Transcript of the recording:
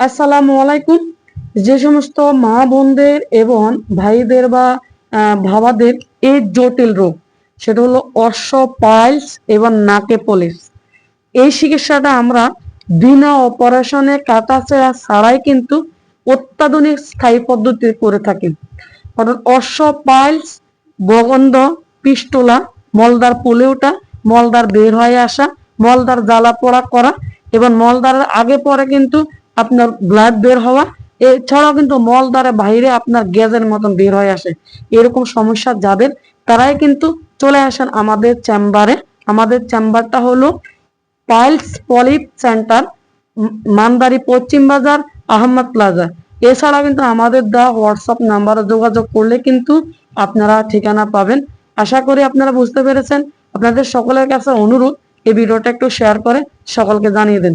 আসসালামু আলাইকুম। যে সমস্ত মা বোনদের এবং ভাইদের বা বাবাদের এই জটিল রোগ, সেটা হলো অর্শ পাইলস এবং নাকে পলিস। এই চিকিৎসাটা আমরা বিনা অপারেশনে কাটাছেঁড়া ছাড়াই কিন্তু অত্যাধুনিক স্থায়ী পদ্ধতি করে থাকি। অর্থাৎ অর্শ পাইলস, বগন্ড, পিস্টুলা, মলদার ফুলে ওঠা, মলদার বের হয়ে আসা, মলদার জ্বালা পোড়া করা এবং মলদারের আগে পরে কিন্তু আপনার ব্লাড বের হওয়া, এছাড়াও কিন্তু মলদারের বাইরে আপনার গ্যাসের মতন বের হয়ে আসে। এরকম সমস্যা যাদের, তারাই কিন্তু চলে আসেন আমাদের চেম্বারে। আমাদের চেম্বারটা হলো পাইলস পলিপ সেন্টার, মানবাড়ি পশ্চিম বাজার, আহমদ প্লাজা। এছাড়া কিন্তু আমাদের দেওয়া হোয়াটসঅ্যাপ নাম্বারে যোগাযোগ করলে কিন্তু আপনারা ঠিকানা পাবেন। আশা করি আপনারা বুঝতে পেরেছেন। আপনাদের সকলের কাছে অনুরোধ, এই ভিডিওটা একটু শেয়ার করে সকলকে জানিয়ে দিন।